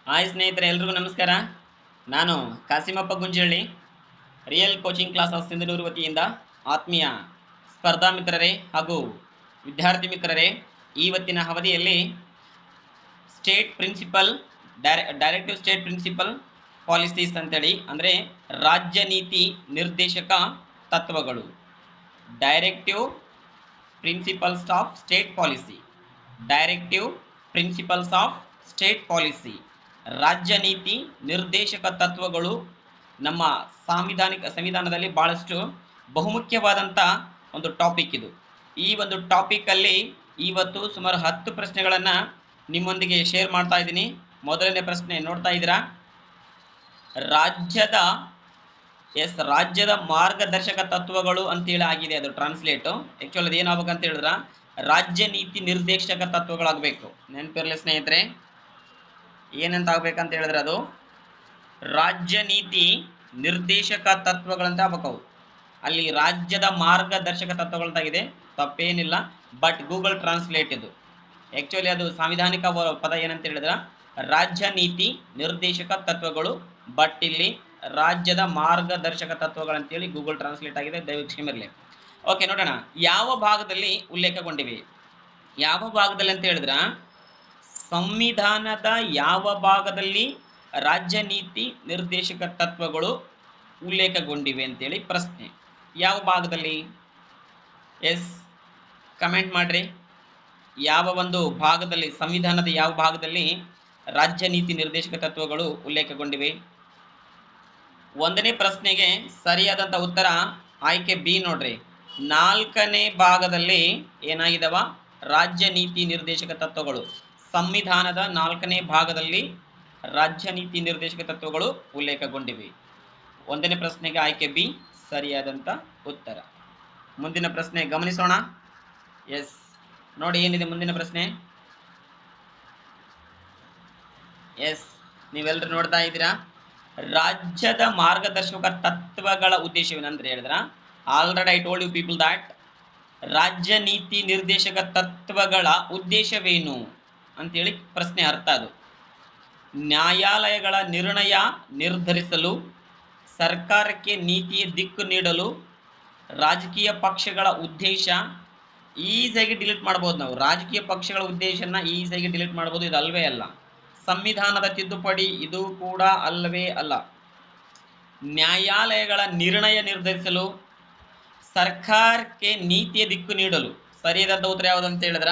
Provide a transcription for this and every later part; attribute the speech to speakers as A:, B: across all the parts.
A: Hi ಸ್ನೇಹಿತರೆ, ಎಲ್ರಿಗೂ ನಮಸ್ಕಾರ. ನಾನು Kasimappa Gunjalli, real coaching class of Sindhanur ವತಿಯಿಂದ ಆತ್ಮೀಯ ಸ್ಪರ್ಧಾ ಮಿತ್ರರೇ ಹಾಗೂ ವಿದ್ಯಾರ್ಥಿ ಮಿತ್ರರೇ, ಇವತ್ತಿನ ಅವಧಿಯಲ್ಲಿ state principal directive state principal policies ಅಂತೇಳಿ, ಅಂದರೆ ರಾಜ್ಯ ನೀತಿ ನಿರ್ದೇಶಕ ತತ್ವಗಳು, directive principles of state policy, directive principles of state policy, ರಾಜ್ಯ ನೀತಿ ನಿರ್ದೇಶಕ ತತ್ವಗಳು ನಮ್ಮ ಸಂವಿಧಾನದಲ್ಲಿ ಬಹಳಷ್ಟು ಬಹುಮುಖ್ಯವಾದಂಥ ಒಂದು ಟಾಪಿಕ್ ಇದು. ಈ ಒಂದು ಟಾಪಿಕಲ್ಲಿ ಇವತ್ತು ಸುಮಾರು 10 ಪ್ರಶ್ನೆಗಳನ್ನು ನಿಮ್ಮೊಂದಿಗೆ ಶೇರ್ ಮಾಡ್ತಾ ಇದ್ದೀನಿ. ಮೊದಲನೇ ಪ್ರಶ್ನೆ ನೋಡ್ತಾ ಇದ್ದೀರಾ, ರಾಜ್ಯದ ಮಾರ್ಗದರ್ಶಕ ತತ್ವಗಳು ಅಂತೇಳಿ ಆಗಿದೆ. ಅದು ಟ್ರಾನ್ಸ್ಲೇಟು ಆ್ಯಕ್ಚುಲಿ ಅದು ಏನಾಗಬೇಕಂತ ಹೇಳಿದ್ರೆ ರಾಜ್ಯ ನೀತಿ ನಿರ್ದೇಶಕ ತತ್ವಗಳಾಗಬೇಕು. ನೆನಪಿರಲಿ ಸ್ನೇಹಿತರೆ, ಏನಂತ ಆಗ್ಬೇಕಂತ ಹೇಳಿದ್ರೆ ಅದು ರಾಜ್ಯ ನೀತಿ ನಿರ್ದೇಶಕ ತತ್ವಗಳಂತ ಆಗ್ಬೇಕು. ಅಲ್ಲಿ ರಾಜ್ಯದ ಮಾರ್ಗದರ್ಶಕ ತತ್ವಗಳಂತಾಗಿದೆ, ತಪ್ಪೇನಿಲ್ಲ. ಬಟ್ ಗೂಗಲ್ ಟ್ರಾನ್ಸ್ಲೇಟ್ ಇದು ಆ್ಯಕ್ಚುಲಿ ಅದು ಸಾಂವಿಧಾನಿಕ ಪದ ಏನಂತ ಹೇಳಿದ್ರೆ ರಾಜ್ಯ ನೀತಿ ನಿರ್ದೇಶಕ ತತ್ವಗಳು, ಬಟ್ ಇಲ್ಲಿ ರಾಜ್ಯದ ಮಾರ್ಗದರ್ಶಕ ತತ್ವಗಳಂತೇಳಿ ಗೂಗಲ್ ಟ್ರಾನ್ಸ್ಲೇಟ್ ಆಗಿದೆ, ದಯವಿಟ್ಟು ಕ್ಷಮಿರಲಿ. ಓಕೆ, ನೋಡೋಣ ಯಾವ ಭಾಗದಲ್ಲಿ ಉಲ್ಲೇಖಗೊಂಡಿವೆ. ಯಾವ ಭಾಗದಲ್ಲಿ ಅಂತ ಹೇಳಿದ್ರೆ ಸಂವಿಧಾನದ ಯಾವ ಭಾಗದಲ್ಲಿ ರಾಜ್ಯ ನೀತಿ ನಿರ್ದೇಶಕ ತತ್ವಗಳು ಉಲ್ಲೇಖಗೊಂಡಿವೆ ಅಂತೇಳಿ ಪ್ರಶ್ನೆ. ಯಾವ ಭಾಗದಲ್ಲಿ? ಎಸ್, ಕಮೆಂಟ್ ಮಾಡ್ರಿ. ಯಾವ ಒಂದು ಭಾಗದಲ್ಲಿ, ಸಂವಿಧಾನದ ಯಾವ ಭಾಗದಲ್ಲಿ ರಾಜ್ಯ ನೀತಿ ನಿರ್ದೇಶಕ ತತ್ವಗಳು ಉಲ್ಲೇಖಗೊಂಡಿವೆ? ಒಂದನೇ ಪ್ರಶ್ನೆಗೆ ಸರಿಯಾದಂಥ ಉತ್ತರ ಆಯ್ಕೆ ಬಿ ನೋಡ್ರಿ. 4ನೇ ಭಾಗದಲ್ಲಿ ಏನಾಗಿದವ? ರಾಜ್ಯ ನೀತಿ ನಿರ್ದೇಶಕ ತತ್ವಗಳು. ಸಂವಿಧಾನದ 4ನೇ ಭಾಗದಲ್ಲಿ ರಾಜ್ಯ ನೀತಿ ನಿರ್ದೇಶಕ ತತ್ವಗಳು ಉಲ್ಲೇಖಗೊಂಡಿವೆ. ಒಂದನೇ ಪ್ರಶ್ನೆಗೆ ಆಯ್ಕೆ ಬಿ ಸರಿಯಾದಂಥ ಉತ್ತರ. ಮುಂದಿನ ಪ್ರಶ್ನೆ ಗಮನಿಸೋಣ. ಎಸ್, ನೋಡಿ ಏನಿದೆ ಮುಂದಿನ ಪ್ರಶ್ನೆ. ಎಸ್, ನೀವೆಲ್ಲರೂ ನೋಡ್ತಾ ಇದ್ದೀರಾ. ರಾಜ್ಯದ ಮಾರ್ಗದರ್ಶಕ ತತ್ವಗಳ ಉದ್ದೇಶವೇನಂದ್ರೆ ಹೇಳಿದ್ರ, already I told you people that ರಾಜ್ಯ ನೀತಿ ನಿರ್ದೇಶಕ ತತ್ವಗಳ ಉದ್ದೇಶವೇನು ಅಂತೇಳಿ ಪ್ರಶ್ನೆ ಅರ್ಥ. ಅದು ನ್ಯಾಯಾಲಯಗಳ ನಿರ್ಣಯ ನಿರ್ಧರಿಸಲು, ಸರ್ಕಾರಕ್ಕೆ ನೀತಿಯ ದಿಕ್ಕು ನೀಡಲು, ರಾಜಕೀಯ ಪಕ್ಷಗಳ ಉದ್ದೇಶ ಈಸಿಯಾಗಿ ಡಿಲೀಟ್ ಮಾಡ್ಬೋದು. ನಾವು ರಾಜಕೀಯ ಪಕ್ಷಗಳ ಉದ್ದೇಶನ ಈಸಿಯಾಗಿ ಡಿಲೀಟ್ ಮಾಡ್ಬೋದು. ಇದು ಅಲ್ವೇ ಅಲ್ಲ. ಸಂವಿಧಾನದ ತಿದ್ದುಪಡಿ ಇದು ಕೂಡ ಅಲ್ಲವೇ ಅಲ್ಲ. ನ್ಯಾಯಾಲಯಗಳ ನಿರ್ಣಯ ನಿರ್ಧರಿಸಲು, ಸರ್ಕಾರಕ್ಕೆ ನೀತಿಯ ದಿಕ್ಕು ನೀಡಲು. ಸರಿಯಾದಂಥ ಉತ್ತರ ಯಾವುದಂತ ಹೇಳಿದ್ರ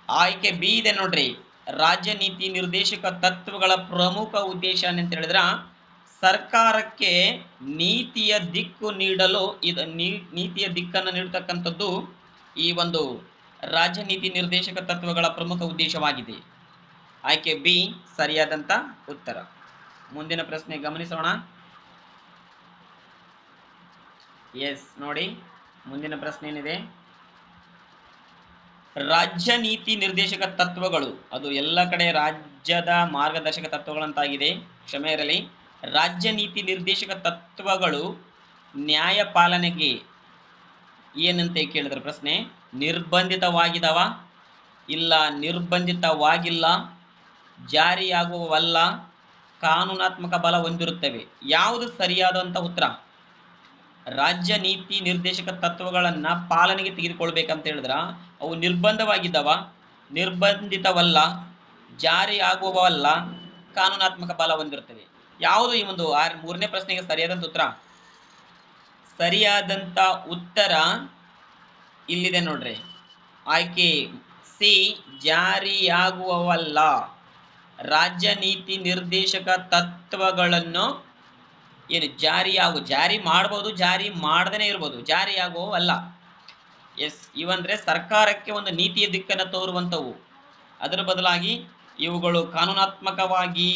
A: ಆಯ್ಕೆ ಬಿ ಇದೆ ನೋಡ್ರಿ. ರಾಜ್ಯ ನೀತಿ ನಿರ್ದೇಶಕ ತತ್ವಗಳ ಪ್ರಮುಖ ಉದ್ದೇಶ ಅಂತ ಹೇಳಿದ್ರ ಸರ್ಕಾರಕ್ಕೆ ನೀತಿಯ ದಿಕ್ಕು ನೀಡಲು, ಇದು ನೀತಿಯ ದಿಕ್ಕನ್ನು ನೀಡತಕ್ಕಂಥದ್ದು ಈ ಒಂದು ರಾಜ್ಯ ನೀತಿ ನಿರ್ದೇಶಕ ತತ್ವಗಳ ಪ್ರಮುಖ ಉದ್ದೇಶವಾಗಿದೆ. ಆಯ್ಕೆ ಬಿ ಸರಿಯಾದಂಥ ಉತ್ತರ. ಮುಂದಿನ ಪ್ರಶ್ನೆ ಗಮನಿಸೋಣ. ಎಸ್, ನೋಡಿ ಮುಂದಿನ ಪ್ರಶ್ನೆ ಏನಿದೆ. ರಾಜ್ಯ ನೀತಿ ನಿರ್ದೇಶಕ ತತ್ವಗಳು, ಅದು ಎಲ್ಲ ಕಡೆ ರಾಜ್ಯದ ಮಾರ್ಗದರ್ಶಕ ತತ್ವಗಳಂತಾಗಿದೆ, ಕ್ಷಮೆ ಇರಲಿ. ರಾಜ್ಯ ನೀತಿ ನಿರ್ದೇಶಕ ತತ್ವಗಳು ನ್ಯಾಯ ಪಾಲನೆಗೆ ಏನಂತ ಕೇಳಿದ್ರೆ ಪ್ರಶ್ನೆ, ನಿರ್ಬಂಧಿತವಾಗಿದವ, ಇಲ್ಲ ನಿರ್ಬಂಧಿತವಾಗಿಲ್ಲ, ಜಾರಿಯಾಗುವವಲ್ಲ, ಕಾನೂನಾತ್ಮಕ ಬಲ ಹೊಂದಿರುತ್ತವೆ. ಯಾವುದು ಸರಿಯಾದಂಥ ಉತ್ತರ? ರಾಜ್ಯ ನೀತಿ ನಿರ್ದೇಶಕ ತತ್ವಗಳನ್ನ ಪಾಲನೆಗೆ ತೆಗೆದುಕೊಳ್ಬೇಕಂತ ಹೇಳಿದ್ರ ಅವು ನಿರ್ಬಂಧವಾಗಿದ್ದವ, ನಿರ್ಬಂಧಿತವಲ್ಲ, ಜಾರಿ ಆಗುವವಲ್ಲ, ಕಾನೂನಾತ್ಮಕ ಬಲ ಹೊಂದಿರುತ್ತವೆ. ಯಾವುದು ಈ ಒಂದು 3ನೇ ಪ್ರಶ್ನೆಗೆ ಸರಿಯಾದಂಥ ಉತ್ತರ? ಸರಿಯಾದಂಥ ಉತ್ತರ ಇಲ್ಲಿದೆ ನೋಡ್ರಿ, ಆಯ್ಕೆ ಸಿ ಜಾರಿಯಾಗುವವಲ್ಲ. ರಾಜ್ಯ ನೀತಿ ನಿರ್ದೇಶಕ ತತ್ವಗಳನ್ನು ಏನು ಜಾರಿ ಮಾಡ್ಬೋದು, ಜಾರಿ ಮಾಡದೇ ಇರ್ಬೋದು, ಜಾರಿಯಾಗುವವಲ್ಲ. ಎಸ್, ಇವಂದ್ರೆ ಸರ್ಕಾರಕ್ಕೆ ಒಂದು ನೀತಿಯ ದಿಕ್ಕನ್ನು ತೋರುವಂಥವು. ಅದರ ಬದಲಾಗಿ ಇವುಗಳು ಕಾನೂನಾತ್ಮಕವಾಗಿ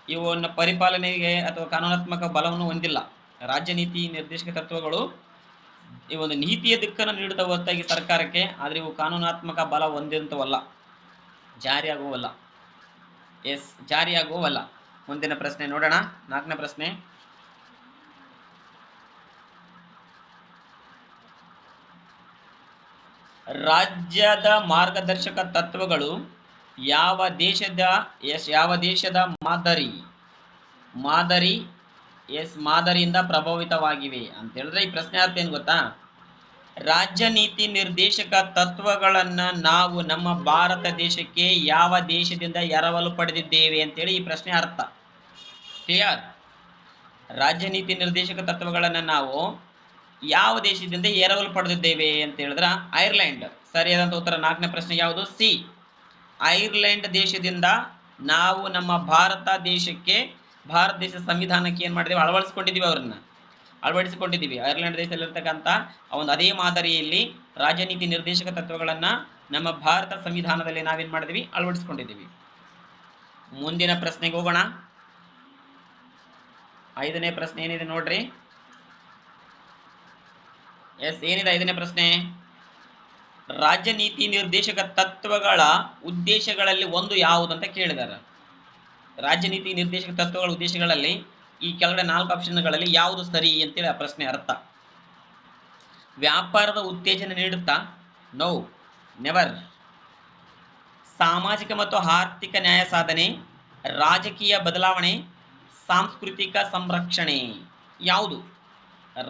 A: ಇವನ್ನು ಪರಿಪಾಲನೆಗೆ ಅಥವಾ ಕಾನೂನಾತ್ಮಕ ಬಲವನ್ನು ಹೊಂದಿಲ್ಲ. ರಾಜ್ಯ ನೀತಿ ನಿರ್ದೇಶಕ ತತ್ವಗಳು ಈ ಒಂದು ನೀತಿಯ ದಿಕ್ಕನ್ನು ನೀಡುತ್ತ ಹೊರತಾಗಿ ಸರ್ಕಾರಕ್ಕೆ, ಆದರೆ ಇವು ಕಾನೂನಾತ್ಮಕ ಬಲ ಹೊಂದಿರುವಂಥವಲ್ಲ, ಜಾರಿಯಾಗುವವಲ್ಲ. ಎಸ್, ಜಾರಿಯಾಗುವವಲ್ಲ. ಮುಂದಿನ ಪ್ರಶ್ನೆ ನೋಡೋಣ. 4ನೇ ಪ್ರಶ್ನೆ. ರಾಜ್ಯದ ಮಾರ್ಗದರ್ಶಕ ತತ್ವಗಳು ಯಾವ ದೇಶದ ಯಾವ ದೇಶದ ಮಾದರಿ ಮಾದರಿ ಮಾದರಿಯಿಂದ ಪ್ರಭಾವಿತವಾಗಿವೆ ಅಂತ ಹೇಳಿದ್ರೆ ಈ ಪ್ರಶ್ನೆ ಅರ್ಥ ಏನು ಗೊತ್ತಾ? ರಾಜ್ಯ ನೀತಿ ನಿರ್ದೇಶಕ ತತ್ವಗಳನ್ನ ನಾವು ನಮ್ಮ ಭಾರತ ದೇಶಕ್ಕೆ ಯಾವ ದೇಶದಿಂದ ಎರವಲು ಪಡೆದಿದ್ದೇವೆ ಅಂತೇಳಿ ಈ ಪ್ರಶ್ನೆ ಅರ್ಥ. ಕ್ಲಿಯರ್? ರಾಜ್ಯ ನೀತಿ ನಿರ್ದೇಶಕ ತತ್ವಗಳನ್ನ ನಾವು ಯಾವ ದೇಶದಿಂದ ಎರವಲು ಪಡೆದಿದ್ದೇವೆ ಅಂತ ಹೇಳಿದ್ರ ಐರ್ಲೆಂಡ್. ಸರಿಯಾದಂತ ಉತ್ತರ 4ನೇ ಪ್ರಶ್ನೆ ಯಾವುದು? ಸಿ. ಐರ್ಲೆಂಡ್ ದೇಶದಿಂದ ನಾವು ನಮ್ಮ ಭಾರತ ದೇಶದ ಸಂವಿಧಾನಕ್ಕೆ ಏನ್ ಮಾಡಿದೀವಿ? ಅಳವಡಿಸಿಕೊಂಡಿದ್ದೀವಿ. ಐರ್ಲೆಂಡ್ ದೇಶದಲ್ಲಿರ್ತಕ್ಕಂಥ ಒಂದು ಅದೇ ಮಾದರಿಯಲ್ಲಿ ರಾಜನೀತಿ ನಿರ್ದೇಶಕ ತತ್ವಗಳನ್ನ ನಮ್ಮ ಭಾರತ ಸಂವಿಧಾನದಲ್ಲಿ ನಾವೇನ್ ಮಾಡಿದೀವಿ? ಅಳವಡಿಸಿಕೊಂಡಿದ್ದೀವಿ. ಮುಂದಿನ ಪ್ರಶ್ನೆಗೆ ಹೋಗೋಣ. 5ನೇ ಪ್ರಶ್ನೆ ಏನಿದೆ ನೋಡ್ರಿ. ಏನಿದೆ 5ನೇ ಪ್ರಶ್ನೆ? ರಾಜ್ಯ ನೀತಿ ನಿರ್ದೇಶಕ ತತ್ವಗಳ ಉದ್ದೇಶಗಳಲ್ಲಿ ಒಂದು ಯಾವುದಂತ ಕೇಳಿದಾರೆ. ರಾಜ್ಯ ನೀತಿ ನಿರ್ದೇಶಕ ತತ್ವಗಳ ಉದ್ದೇಶಗಳಲ್ಲಿ ಈ ಕೆಳಗಡೆ 4 ಆಪ್ಷನ್ಗಳಲ್ಲಿ ಯಾವುದು ಸರಿ ಅಂತೇಳಿ ಆ ಪ್ರಶ್ನೆ ಅರ್ಥ. ವ್ಯಾಪಾರದ ಉತ್ತೇಜನ ನೀಡುತ್ತಾ? No, never. ಸಾಮಾಜಿಕ ಮತ್ತು ಆರ್ಥಿಕ ನ್ಯಾಯ ಸಾಧನೆ, ರಾಜಕೀಯ ಬದಲಾವಣೆ, ಸಾಂಸ್ಕೃತಿಕ ಸಂರಕ್ಷಣೆ. ಯಾವುದು?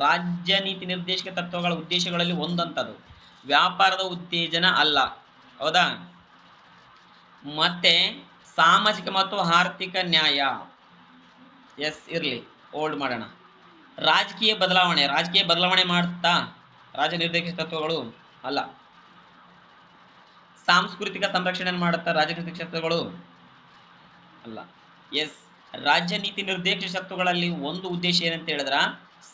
A: ರಾಜ್ಯ ನೀತಿ ನಿರ್ದೇಶಕ ತತ್ವಗಳ ಉದ್ದೇಶಗಳಲ್ಲಿ ಒಂದಂತದು ವ್ಯಾಪಾರದ ಉತ್ತೇಜನ ಅಲ್ಲ, ಹೌದಾ? ಮತ್ತೆ ಸಾಮಾಜಿಕ ಮತ್ತು ಆರ್ಥಿಕ ನ್ಯಾಯ ಇರ್ಲಿ, ಓಲ್ಡ್ ಮಾಡೋಣ. ರಾಜಕೀಯ ಬದಲಾವಣೆ ಮಾಡುತ್ತಾ? ರಾಜ್ಯ ನಿರ್ದೇಶಕ ತತ್ವಗಳು ಅಲ್ಲ. ಸಾಂಸ್ಕೃತಿಕ ಸಂರಕ್ಷಣೆ ಮಾಡುತ್ತಾ? ರಾಜ್ಯ ನಿರ್ದೇಶಕ ತತ್ವಗಳು ಅಲ್ಲ. ರಾಜ್ಯ ನೀತಿ ನಿರ್ದೇಶಕ ತತ್ವಗಳಲ್ಲಿ ಒಂದು ಉದ್ದೇಶ ಏನಂತ ಹೇಳಿದ್ರ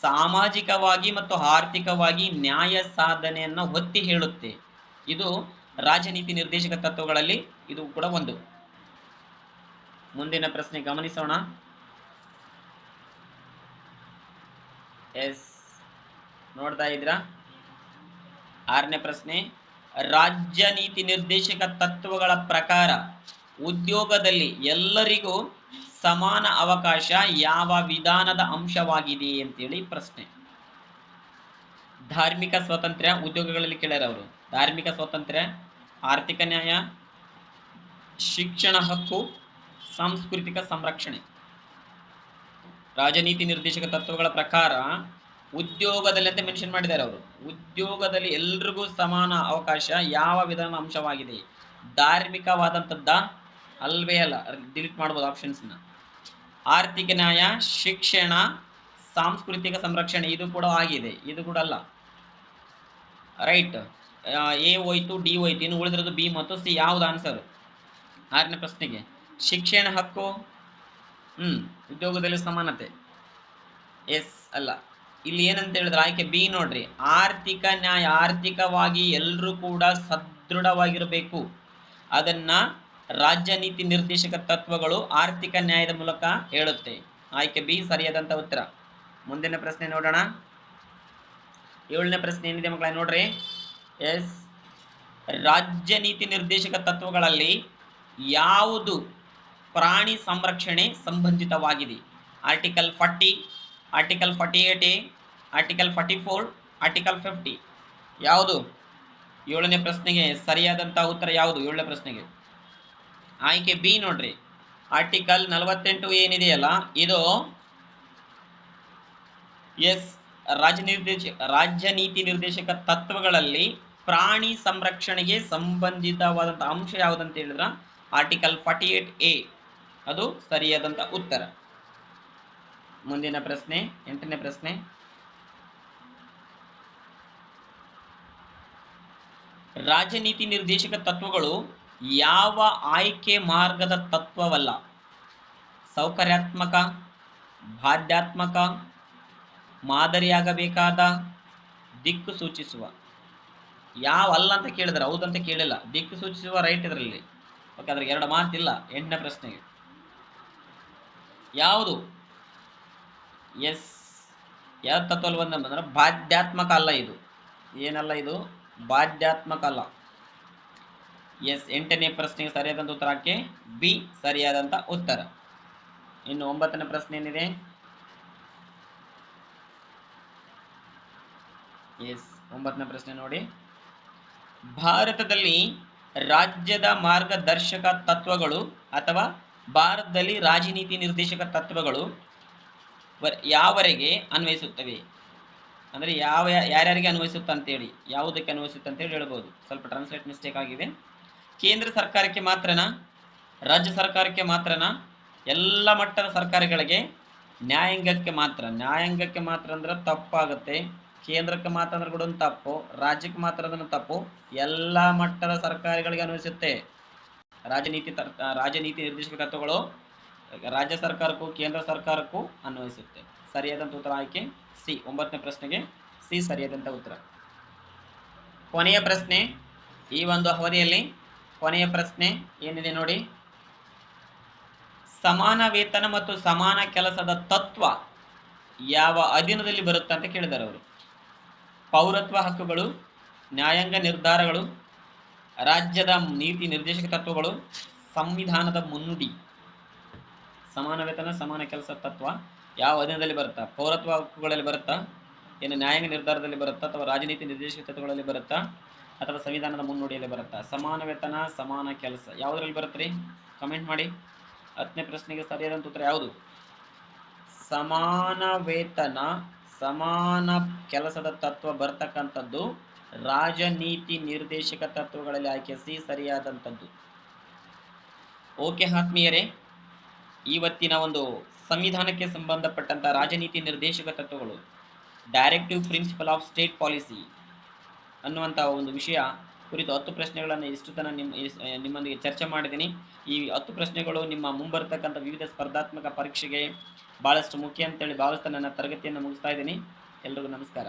A: ಸಾಮಾಜಿಕವಾಗಿ ಮತ್ತು ಆರ್ಥಿಕವಾಗಿ ನ್ಯಾಯ ಸಾಧನೆಯನ್ನ ಒತ್ತಿ ಹೇಳುತ್ತೆ. ಇದು ರಾಜ್ಯ ನೀತಿ ನಿರ್ದೇಶಕ ತತ್ವಗಳಲ್ಲಿ ಇದು ಕೂಡ ಒಂದು. ಮುಂದಿನ ಪ್ರಶ್ನೆ ಗಮನಿಸೋಣ. ನೋಡ್ತಾ ಇದ್ರಾ? 6ನೇ ಪ್ರಶ್ನೆ. ರಾಜ್ಯ ನೀತಿ ನಿರ್ದೇಶಕ ತತ್ವಗಳ ಪ್ರಕಾರ ಉದ್ಯೋಗದಲ್ಲಿ ಎಲ್ಲರಿಗೂ ಸಮಾನ ಅವಕಾಶ ಯಾವ ವಿಧಾನದ ಅಂಶವಾಗಿದೆ ಅಂತೇಳಿ ಪ್ರಶ್ನೆ. ಧಾರ್ಮಿಕ ಸ್ವಾತಂತ್ರ್ಯ ಉದ್ಯೋಗಗಳಲ್ಲಿ ಕೇಳ್ಯಾರ ಅವರು. ಧಾರ್ಮಿಕ ಸ್ವಾತಂತ್ರ್ಯ, ಆರ್ಥಿಕ ನ್ಯಾಯ, ಶಿಕ್ಷಣ ಹಕ್ಕು, ಸಾಂಸ್ಕೃತಿಕ ಸಂರಕ್ಷಣೆ. ರಾಜನೀತಿ ನಿರ್ದೇಶಕ ತತ್ವಗಳ ಪ್ರಕಾರ ಉದ್ಯೋಗದಲ್ಲಿ ಅಂತ ಮೆನ್ಷನ್ ಮಾಡಿದ್ದಾರೆ ಅವರು. ಉದ್ಯೋಗದಲ್ಲಿ ಎಲ್ರಿಗೂ ಸಮಾನ ಅವಕಾಶ ಯಾವ ವಿಧಾನದ ಅಂಶವಾಗಿದೆ? ಧಾರ್ಮಿಕವಾದಂಥದ್ದ? ಅಲ್ವೇ ಅಲ್ಲ, ಡಿಲೀಟ್ ಮಾಡ್ಬೋದು ಆಪ್ಷನ್ಸ್ನ. ಆರ್ಥಿಕ ನ್ಯಾಯ, ಶಿಕ್ಷಣ, ಸಾಂಸ್ಕೃತಿಕ ಸಂರಕ್ಷಣೆ ಇದು ಕೂಡ ಆಗಿದೆ, ಇದು ಕೂಡ ಅಲ್ಲ. ರೈಟ್. ಎ ಹೋಯ್ತು, ಡಿ ಹೋಯ್ತು, ಇನ್ನು ಉಳಿದಿರೋದು ಬಿ ಮತ್ತು ಸಿ. ಯಾವ್ದು ಆನ್ಸರ್ 6ನೇ ಪ್ರಶ್ನೆಗೆ? ಶಿಕ್ಷಣ ಹಕ್ಕು, ಉದ್ಯೋಗದಲ್ಲಿ ಸಮಾನತೆ, ಅಲ್ಲ. ಇಲ್ಲಿ ಏನಂತ ಹೇಳಿದ್ರೆ ಆಯ್ಕೆ ಬಿ ನೋಡ್ರಿ. ಆರ್ಥಿಕ ನ್ಯಾಯ, ಆರ್ಥಿಕವಾಗಿ ಎಲ್ಲರೂ ಕೂಡ ಸದೃಢವಾಗಿರಬೇಕು. ಅದನ್ನ ರಾಜ್ಯ ನೀತಿ ನಿರ್ದೇಶಕ ತತ್ವಗಳು ಆರ್ಥಿಕ ನ್ಯಾಯದ ಮೂಲಕ ಹೇಳುತ್ತೆ. ಆಯ್ಕೆ ಬಿ ಸರಿಯಾದಂತ ಉತ್ತರ. ಮುಂದಿನ ಪ್ರಶ್ನೆ ನೋಡೋಣ. 7ನೇ ಪ್ರಶ್ನೆ ಏನಿದೆ ಮಕ್ಕಳ ನೋಡ್ರಿ. ರಾಜ್ಯ ನೀತಿ ನಿರ್ದೇಶಕ ತತ್ವಗಳಲ್ಲಿ ಯಾವುದು ಪ್ರಾಣಿ ಸಂರಕ್ಷಣೆ ಸಂಬಂಧಿತವಾಗಿದೆ? Article 40, article 48A, article 44, article 50. ಯಾವುದು 7ನೇ ಪ್ರಶ್ನೆಗೆ ಸರಿಯಾದಂತ ಉತ್ತರ ಯಾವುದು? 7ನೇ ಪ್ರಶ್ನೆಗೆ ಆಯ್ಕೆ ಬಿ ನೋಡ್ರಿ. ಆರ್ಟಿಕಲ್ 48 ಏನಿದೆಯಲ್ಲ ಇದು ರಾಜ್ಯ ನೀತಿ ನಿರ್ದೇಶಕ ತತ್ವಗಳಲ್ಲಿ ಪ್ರಾಣಿ ಸಂರಕ್ಷಣೆಗೆ ಸಂಬಂಧಿತವಾದಂತ ಅಂಶ ಯಾವುದಂತ ಹೇಳಿದ್ರ ಆರ್ಟಿಕಲ್ 48A ಅದು ಸರಿಯಾದಂತ ಉತ್ತರ. ಮುಂದಿನ ಪ್ರಶ್ನೆ 8ನೇ ಪ್ರಶ್ನೆ. ರಾಜ್ಯ ನೀತಿ ನಿರ್ದೇಶಕ ತತ್ವಗಳು ಯಾವ ಆಯ್ಕೆ ಮಾರ್ಗದ ತತ್ವವಲ್ಲ? ಸೌಕರ್ಯಾತ್ಮಕ, ಬಾಧ್ಯಾತ್ಮಕ, ಮಾದರಿಯಾಗಬೇಕಾದ, ದಿಕ್ಕು ಸೂಚಿಸುವ. ಯಾವ ಅಲ್ಲ ಅಂತ ಕೇಳಿದ್ರೆ ಹೌದಂತ ಕೇಳಿಲ್ಲ. ದಿಕ್ಕು ಸೂಚಿಸುವ ರೈಟ್ ಇದರಲ್ಲಿ. ಓಕೆ, ಅದ್ರಿಗೆ 2 ಮಾತಿಲ್ಲ. 8ನೇ ಪ್ರಶ್ನೆಗೆ ಯಾವುದು? ಯಾವ ತತ್ವ ಬಂದ್ರೆ ಬಾಧ್ಯಾತ್ಮಕ ಅಲ್ಲ. ಇದು ಏನಲ್ಲ, ಇದು ಬಾಧ್ಯಾತ್ಮಕ ಅಲ್ಲ. 8ನೇ ಪ್ರಶ್ನೆಗೆ ಸರಿಯಾದಂತ ಉತ್ತರಕ್ಕೆ ಬಿ ಸರಿಯಾದಂತ ಉತ್ತರ. ಇನ್ನು 9ನೇ ಪ್ರಶ್ನೆ ಏನಿದೆ? 9ನೇ ಪ್ರಶ್ನೆ ನೋಡಿ. ಭಾರತದಲ್ಲಿ ರಾಜ್ಯದ ಮಾರ್ಗದರ್ಶಕ ತತ್ವಗಳು ಅಥವಾ ಭಾರತದಲ್ಲಿ ರಾಜನೀತಿ ನಿರ್ದೇಶಕ ತತ್ವಗಳು ಯಾವರೆಗೆ ಅನ್ವಯಿಸುತ್ತವೆ? ಅಂದರೆ ಯಾರ್ಯಾರಿಗೆ ಅನ್ವಯಿಸುತ್ತೆ ಅಂತೇಳಿ, ಯಾವುದಕ್ಕೆ ಅನ್ವಯಿಸುತ್ತೆ ಅಂತೇಳಿ ಹೇಳ್ಬೋದು. ಸ್ವಲ್ಪ ಟ್ರಾನ್ಸ್ಲೇಟ್ ಮಿಸ್ಟೇಕ್ ಆಗಿದೆ. ಕೇಂದ್ರ ಸರ್ಕಾರಕ್ಕೆ ಮಾತ್ರನಾ, ರಾಜ್ಯ ಸರ್ಕಾರಕ್ಕೆ ಮಾತ್ರನಾ, ಎಲ್ಲ ಮಟ್ಟದ ಸರ್ಕಾರಗಳಿಗೆ, ನ್ಯಾಯಾಂಗಕ್ಕೆ ಮಾತ್ರ ಅಂದ್ರೆ ತಪ್ಪಾಗುತ್ತೆ. ಕೇಂದ್ರಕ್ಕೆ ಮಾತ್ರ ಅಂದ್ರೆ ಕೂಡ ಒಂದು ತಪ್ಪು, ರಾಜ್ಯಕ್ಕೆ ಮಾತ್ರ ಅದನ್ನು ತಪ್ಪು. ಎಲ್ಲ ಮಟ್ಟದ ಸರ್ಕಾರಗಳಿಗೆ ಅನ್ವಯಿಸುತ್ತೆ. ರಾಜನೀತಿ ನಿರ್ದೇಶಕ ತತ್ವಗಳು ರಾಜ್ಯ ಸರ್ಕಾರಕ್ಕೂ ಕೇಂದ್ರ ಸರ್ಕಾರಕ್ಕೂ ಅನ್ವಯಿಸುತ್ತೆ. ಸರಿಯಾದಂತ ಉತ್ತರ ಆಯ್ಕೆ ಸಿ. 9ನೇ ಪ್ರಶ್ನೆಗೆ ಸಿ ಸರಿಯಾದಂತ ಉತ್ತರ. ಕೊನೆಯ ಪ್ರಶ್ನೆ, ಈ ಒಂದು ಅವಧಿಯಲ್ಲಿ ಕೊನೆಯ ಪ್ರಶ್ನೆ ಏನಿದೆ ನೋಡಿ. ಸಮಾನ ವೇತನ ಮತ್ತು ಸಮಾನ ಕೆಲಸದ ತತ್ವ ಯಾವ ಅಧೀನದಲ್ಲಿ ಬರುತ್ತೆ ಅಂತ ಕೇಳಿದ್ದಾರೆ ಅವರು. ಪೌರತ್ವ ಹಕ್ಕುಗಳು, ನ್ಯಾಯಾಂಗ ನಿರ್ಧಾರಗಳು, ರಾಜ್ಯದ ನೀತಿ ನಿರ್ದೇಶಕ ತತ್ವಗಳು, ಸಂವಿಧಾನದ ಮುನ್ನುಡಿ. ಸಮಾನ ವೇತನ ಸಮಾನ ಕೆಲಸ ತತ್ವ ಯಾವ ಅಧೀನದಲ್ಲಿ ಬರುತ್ತಾ? ಪೌರತ್ವ ಹಕ್ಕುಗಳಲ್ಲಿ ಬರುತ್ತಾ, ಏನು ನ್ಯಾಯಾಂಗ ನಿರ್ಧಾರದಲ್ಲಿ ಬರುತ್ತಾ, ಅಥವಾ ರಾಜನೀತಿ ನಿರ್ದೇಶಕ ತತ್ವಗಳಲ್ಲಿ ಬರುತ್ತಾ, ಅಥವಾ ಸಂವಿಧಾನದ ಮುನ್ನುಡಿಯಲ್ಲಿ ಬರುತ್ತಾ? ಸಮಾನ ವೇತನ ಸಮಾನ ಕೆಲಸ ಯಾವುದರಲ್ಲಿ ಬರುತ್ತೆ? ಕಮೆಂಟ್ ಮಾಡಿ. 10ನೇ ಪ್ರಶ್ನೆಗೆ ಸರಿಯಾದಂತ ಉತ್ತರ ಯಾವುದು? ಸಮಾನ ವೇತನ ಸಮಾನ ಕೆಲಸದ ತತ್ವ ಬರ್ತಕ್ಕಂಥದ್ದು ರಾಜನೀತಿ ನಿರ್ದೇಶಕ ತತ್ವಗಳಲ್ಲಿ ಆಯ್ಕೆ ಸಿ ಸರಿಯಾದಂಥದ್ದು. ಓಕೆ ಆತ್ಮೀಯರೇ, ಇವತ್ತಿನ ಒಂದು ಸಂವಿಧಾನಕ್ಕೆ ಸಂಬಂಧಪಟ್ಟಂತ ರಾಜನೀತಿ ನಿರ್ದೇಶಕ ತತ್ವಗಳು, directive principle of state policy ಅನ್ನುವಂತಹ ಒಂದು ವಿಷಯ ಕುರಿತು 10 ಪ್ರಶ್ನೆಗಳನ್ನು ಇಷ್ಟು ತನ ನಿಮ್ಮೊಂದಿಗೆ ಚರ್ಚೆ ಮಾಡಿದ್ದೀನಿ. ಈ 10 ಪ್ರಶ್ನೆಗಳು ನಿಮ್ಮ ಮುಂಬರ್ತಕ್ಕಂಥ ವಿವಿಧ ಸ್ಪರ್ಧಾತ್ಮಕ ಪರೀಕ್ಷೆಗೆ ಬಹಳಷ್ಟು ಮುಖ್ಯ ಅಂತೇಳಿ ಭಾವಿಸ್ತಾ ನನ್ನ ತರಗತಿಯನ್ನು ಮುಗಿಸ್ತಾ ಇದ್ದೀನಿ. ಎಲ್ರಿಗೂ ನಮಸ್ಕಾರ.